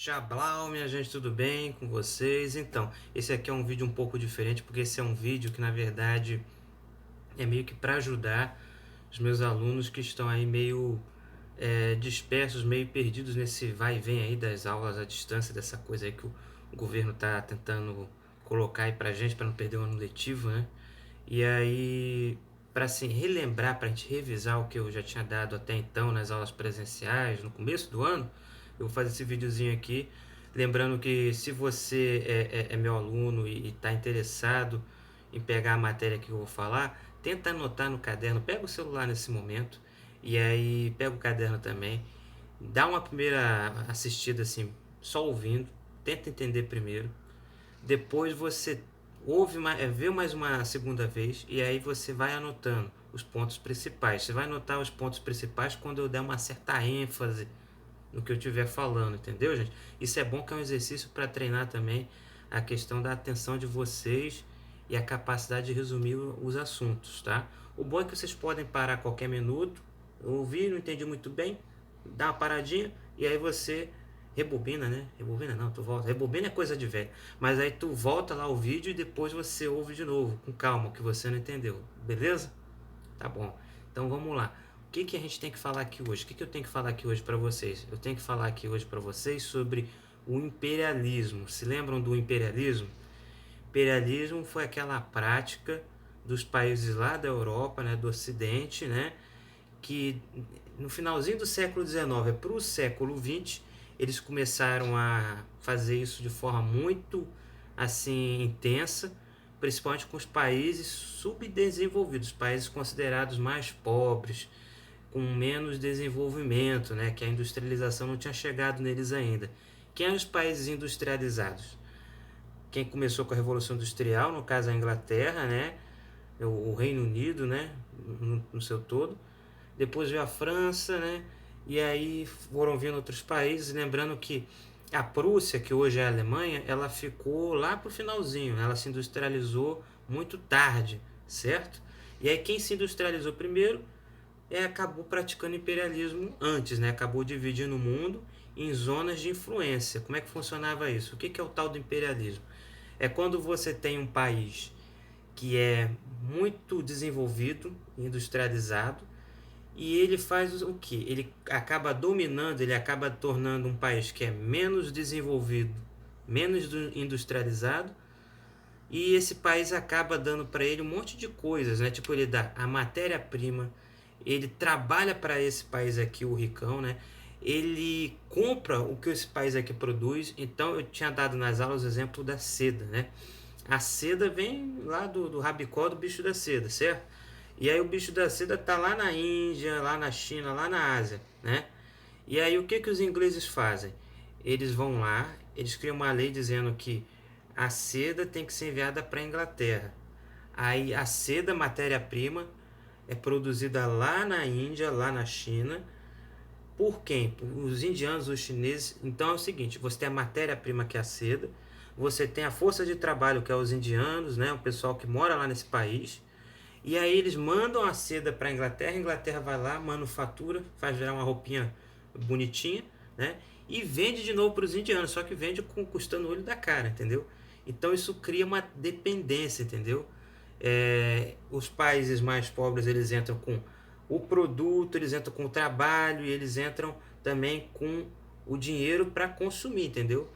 Xablau, minha gente, tudo bem com vocês? Então, esse aqui é um vídeo um pouco diferente, porque esse é um vídeo que, na verdade, é meio que para ajudar os meus alunos que estão aí meio dispersos, meio perdidos nesse vai e vem aí das aulas à distância, dessa coisa aí que o governo está tentando colocar aí pra gente, para não perder o ano letivo, né? E aí, para assim, relembrar, para a gente revisar o que eu já tinha dado até então nas aulas presenciais, no começo do ano, eu vou fazer esse videozinho aqui, lembrando que se você é meu aluno e está interessado em pegar a matéria que eu vou falar, tenta anotar no caderno, pega o celular nesse momento, e aí pega o caderno também, dá uma primeira assistida assim, só ouvindo, tenta entender primeiro, depois você vê mais uma segunda vez e aí você vai anotando os pontos principais. Você vai anotar os pontos principais quando eu der uma certa ênfase no que eu estiver falando, entendeu, gente? Isso é bom, que é um exercício para treinar também a questão da atenção de vocês e a capacidade de resumir os assuntos, tá? O bom é que vocês podem parar a qualquer minuto, ouvir, não entendi muito bem, dá uma paradinha e aí você rebobina, né? Rebobina não, tu volta. Rebobina é coisa de velho. Mas aí tu volta lá o vídeo e depois você ouve de novo, com calma, que você não entendeu. Beleza? Tá bom. Então vamos lá. O que a gente tem que falar aqui hoje? O que eu tenho que falar aqui hoje para vocês? Eu tenho que falar aqui hoje para vocês sobre o imperialismo. Se lembram do imperialismo? Imperialismo foi aquela prática dos países lá da Europa, né, do Ocidente, né, que no finalzinho do século XIX para o século XX eles começaram a fazer isso de forma muito assim intensa, principalmente com os países subdesenvolvidos, países considerados mais pobres, com menos desenvolvimento, né, que a industrialização não tinha chegado neles ainda. Quem eram os países industrializados? Quem começou com a Revolução Industrial, no caso a Inglaterra, né, o Reino Unido, né, no seu todo. Depois veio a França, né, e aí foram vindo outros países, lembrando que a Prússia, que hoje é a Alemanha, ela ficou lá pro finalzinho, né, ela se industrializou muito tarde, certo? E aí quem se industrializou primeiro acabou praticando imperialismo antes, né? Acabou dividindo o mundo em zonas de influência. Como é que funcionava isso? O que é o tal do imperialismo? É quando você tem um país que é muito desenvolvido, industrializado, e ele faz o que? Ele acaba dominando, ele acaba tornando um país que é menos desenvolvido, menos industrializado, e esse país acaba dando para ele um monte de coisas, né? Tipo, ele dá a matéria-prima, ele trabalha para esse país aqui, o ricão, né? Ele compra o que esse país aqui produz. Então, eu tinha dado nas aulas o exemplo da seda, né? A seda vem lá do rabicó do bicho da seda, certo? E aí o bicho da seda tá lá na Índia, lá na China, lá na Ásia, né? E aí o que os ingleses fazem? Eles vão lá, eles criam uma lei dizendo que a seda tem que ser enviada para a Inglaterra. Aí a seda, matéria-prima, é produzida lá na Índia, lá na China. Por quem? Por os indianos, os chineses. Então é o seguinte, você tem a matéria-prima, que é a seda, você tem a força de trabalho, que é os indianos, né, o pessoal que mora lá nesse país, e aí eles mandam a seda para a Inglaterra vai lá, manufatura, faz virar uma roupinha bonitinha, né? E vende de novo para os indianos, só que vende custando o olho da cara, entendeu? Então isso cria uma dependência, entendeu? Os países mais pobres, eles entram com o produto, eles entram com o trabalho e eles entram também com o dinheiro para consumir, entendeu?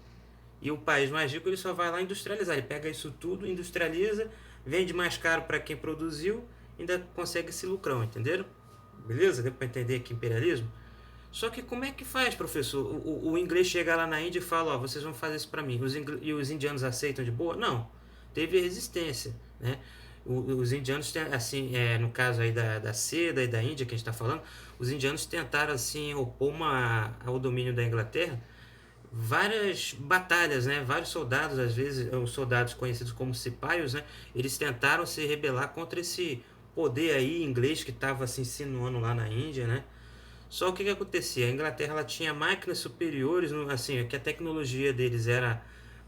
E o país mais rico, ele só vai lá industrializar. Ele pega isso tudo, industrializa, vende mais caro para quem produziu, ainda consegue esse lucrão, entenderam? Beleza? Deu para entender aqui imperialismo? Só que como é que faz, professor? O inglês chega lá na Índia e fala, ó, vocês vão fazer isso para mim. E os indianos aceitam de boa? Não. Teve resistência, né? Os indianos, assim, no caso aí da seda e da Índia que a gente está falando, os indianos tentaram, assim, opor ao domínio da Inglaterra várias batalhas, né? Vários soldados, às vezes, os soldados conhecidos como cipaios, né? Eles tentaram se rebelar contra esse poder aí inglês que estava se insinuando lá na Índia, né? Só o que acontecia? A Inglaterra, ela tinha máquinas superiores, assim, que a tecnologia deles era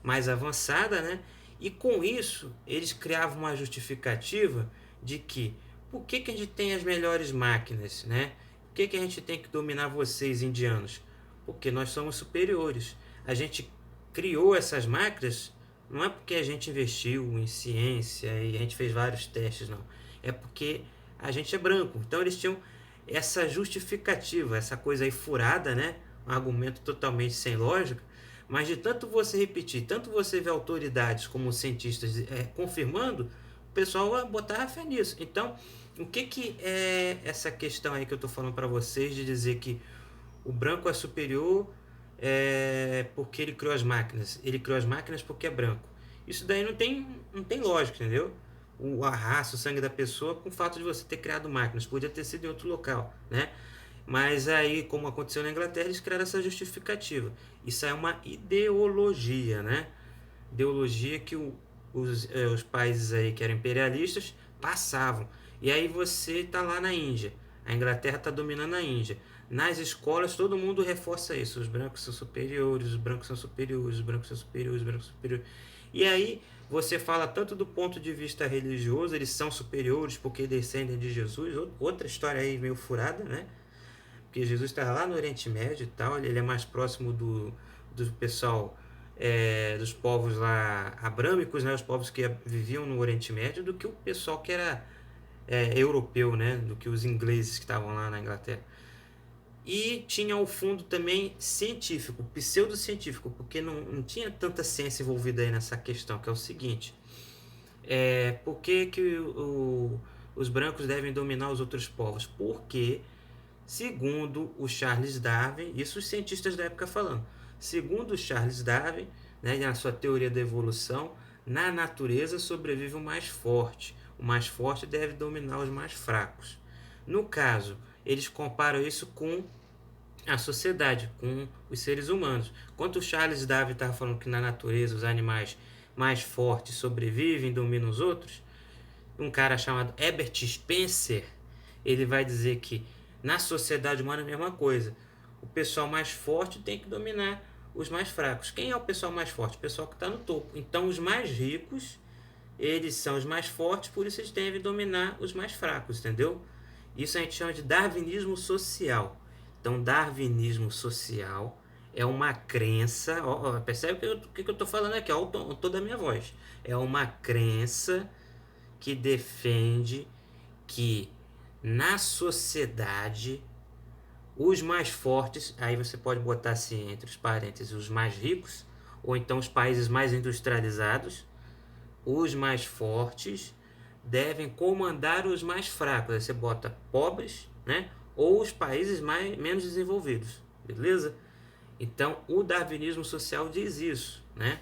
mais avançada, né? E com isso, eles criavam uma justificativa de que por que a gente tem as melhores máquinas, né? Por que a gente tem que dominar vocês, indianos? Porque nós somos superiores. a gente criou essas máquinas, não é porque a gente investiu em ciência e a gente fez vários testes, não. É porque a gente é branco. Então eles tinham essa justificativa, essa coisa aí furada, né? Um argumento totalmente sem lógica, mas de tanto você repetir, tanto você ver autoridades como cientistas confirmando, o pessoal vai botar fé nisso. Então, o que é essa questão aí que eu estou falando para vocês de dizer que o branco é superior porque ele criou as máquinas? Ele criou as máquinas porque é branco. Isso daí não tem lógica, entendeu? A raça, o sangue da pessoa, com o fato de você ter criado máquinas, podia ter sido em outro local, né? Mas aí, como aconteceu na Inglaterra, eles criaram essa justificativa. Isso é uma ideologia, né? Ideologia que os países aí que eram imperialistas passavam. E aí você está lá na Índia. A Inglaterra está dominando a Índia. Nas escolas todo mundo reforça isso. Os brancos são superiores, os brancos são superiores, os brancos são superiores, os brancos são superiores. E aí você fala tanto do ponto de vista religioso, eles são superiores porque descendem de Jesus. Outra história aí meio furada, né? Porque Jesus estava lá no Oriente Médio e tal, ele é mais próximo do pessoal, dos povos lá abrâmicos, né, os povos que viviam no Oriente Médio, do que o pessoal que era europeu, né, do que os ingleses que estavam lá na Inglaterra. E tinha o fundo também científico, pseudocientífico, porque não tinha tanta ciência envolvida aí nessa questão, que é o seguinte: por que os brancos devem dominar os outros povos? Porque, segundo o Charles Darwin, isso os cientistas da época falando, segundo o Charles Darwin, né, na sua teoria da evolução, na natureza sobrevive o mais forte. O mais forte deve dominar os mais fracos. No caso, eles comparam isso com a sociedade, com os seres humanos. Enquanto o Charles Darwin estava falando que na natureza os animais mais fortes sobrevivem e dominam os outros, um cara chamado Herbert Spencer, ele vai dizer que na sociedade humana é a mesma coisa. O pessoal mais forte tem que dominar os mais fracos. Quem é o pessoal mais forte? O pessoal que está no topo. Então os mais ricos, eles são os mais fortes, por isso eles devem dominar os mais fracos, entendeu? Isso a gente chama de darwinismo social. Então, darwinismo social é uma crença. Percebe o que eu estou falando aqui? Olha o tom da minha voz. É uma crença que defende que na sociedade os mais fortes, aí você pode botar assim entre os parênteses os mais ricos, ou então os países mais industrializados, os mais fortes devem comandar os mais fracos. Aí você bota pobres, né? Ou os países menos desenvolvidos, beleza? Então o darwinismo social diz isso, né?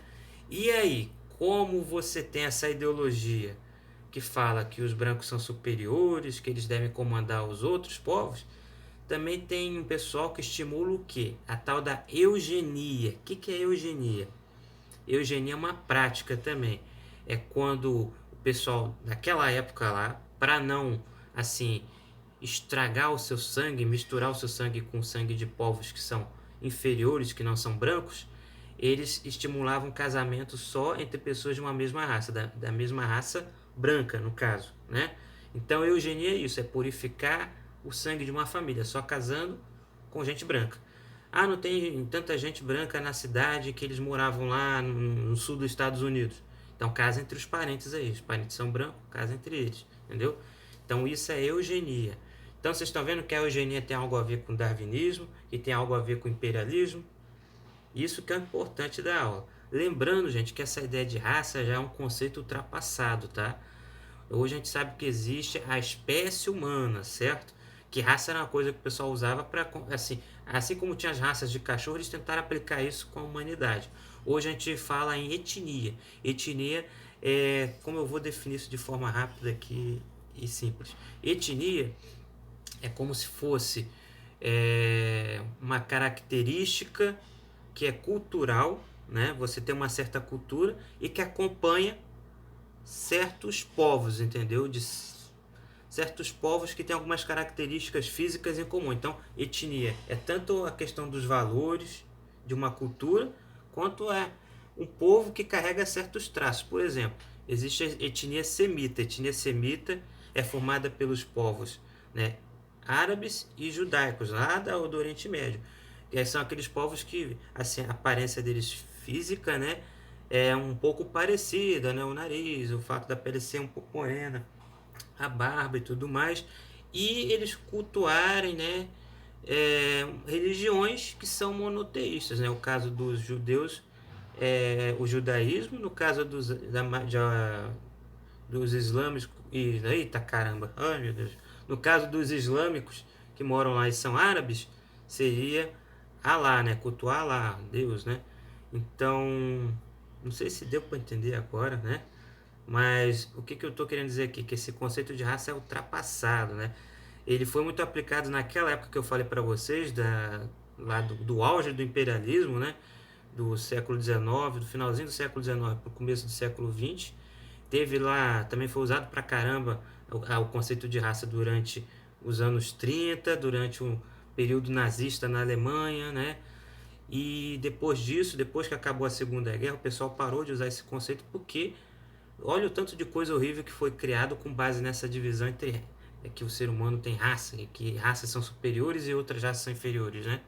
E aí, como você tem essa ideologia que fala que os brancos são superiores, que eles devem comandar os outros povos, também tem um pessoal que estimula o quê? A tal da eugenia. O que é eugenia? Eugenia é uma prática também. É quando o pessoal daquela época lá, para não assim estragar o seu sangue, misturar o seu sangue com o sangue de povos que são inferiores, que não são brancos, eles estimulavam casamento só entre pessoas de uma mesma raça, da mesma raça branca, no caso, né? Então, eugenia é isso, é purificar o sangue de uma família, só casando com gente branca. Ah, não tem tanta gente branca na cidade que eles moravam lá no sul dos Estados Unidos. Então, casa entre os parentes aí. Os parentes são brancos, casa entre eles, entendeu? Então, isso é eugenia. Então, vocês estão vendo que a eugenia tem algo a ver com darwinismo e tem algo a ver com imperialismo? Isso que é importante da aula. Lembrando, gente, que essa ideia de raça já é um conceito ultrapassado, tá? Hoje a gente sabe que existe a espécie humana, certo? Que raça era uma coisa que o pessoal usava para, assim como tinha as raças de cachorro, eles tentaram aplicar isso com a humanidade. Hoje a gente fala em etnia. Etnia é, como eu vou definir isso de forma rápida aqui e simples. Etnia é como se fosse uma característica que é cultural, né? Você tem uma certa cultura e que acompanha certos povos, entendeu? De certos povos que têm algumas características físicas em comum. Então, etnia é tanto a questão dos valores de uma cultura, quanto é um povo que carrega certos traços. Por exemplo, existe a etnia semita. A etnia semita é formada pelos povos, né, árabes e judaicos, lá do Oriente Médio. são aqueles povos que, assim, a aparência deles física, né, é um pouco parecida, né, o nariz, o fato da pele ser um pouco morena, a barba e tudo mais, e eles cultuarem, né, religiões que são monoteístas, né, o caso dos judeus, o judaísmo, no caso dos islâmicos, eita caramba, ai meu Deus, no caso dos islâmicos que moram lá e são árabes, seria Alá, né, cultuar Alá, Deus, né, então, não sei se deu para entender agora, né, mas o que eu estou querendo dizer aqui? Que esse conceito de raça é ultrapassado, né? Ele foi muito aplicado naquela época que eu falei para vocês, lá do auge do imperialismo, né? Do século XIX, do finalzinho do século XIX para o começo do século XX. Teve lá, também foi usado para caramba o conceito de raça durante os anos 30, durante o período nazista na Alemanha, né? E depois disso, depois que acabou a Segunda Guerra, o pessoal parou de usar esse conceito porque olha o tanto de coisa horrível que foi criado com base nessa divisão entre que o ser humano tem raça, e que raças são superiores e outras raças são inferiores, né?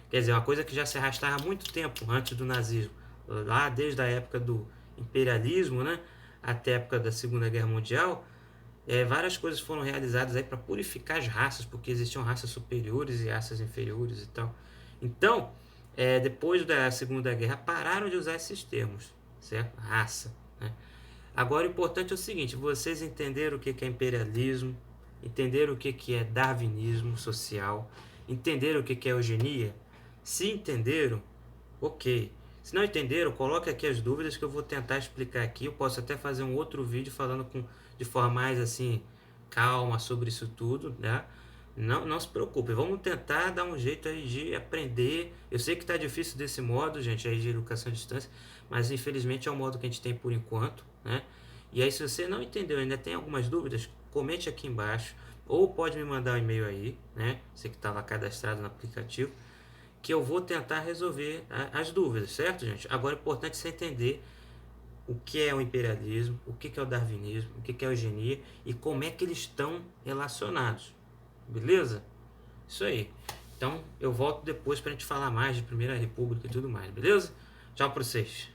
Quer dizer, uma coisa que já se arrastava há muito tempo antes do nazismo, lá desde a época do imperialismo, né? Até a época da Segunda Guerra Mundial, várias coisas foram realizadas aí para purificar as raças, porque existiam raças superiores e raças inferiores e tal. Então, depois da Segunda Guerra, pararam de usar esses termos, certo? Raça, né? Agora, o importante é o seguinte: vocês entenderam o que é imperialismo, entenderam o que é darwinismo social, entenderam o que é eugenia? Se entenderam, ok. Se não entenderam, coloque aqui as dúvidas que eu vou tentar explicar aqui. Eu posso até fazer um outro vídeo falando de forma mais assim, calma sobre isso tudo, né? Não se preocupe, vamos tentar dar um jeito aí de aprender. Eu sei que está difícil desse modo, gente, aí de educação à distância, mas infelizmente é o modo que a gente tem por enquanto, né? E aí, se você não entendeu, ainda tem algumas dúvidas, comente aqui embaixo, ou pode me mandar um e-mail aí, né? Você que está lá cadastrado no aplicativo, que eu vou tentar resolver as dúvidas, certo, gente? Agora é importante você entender o que é o imperialismo, o que é o darwinismo, o que é a eugenia e como é que eles estão relacionados. Beleza? Isso aí. Então eu volto depois para a gente falar mais de Primeira República e tudo mais, beleza? Tchau para vocês.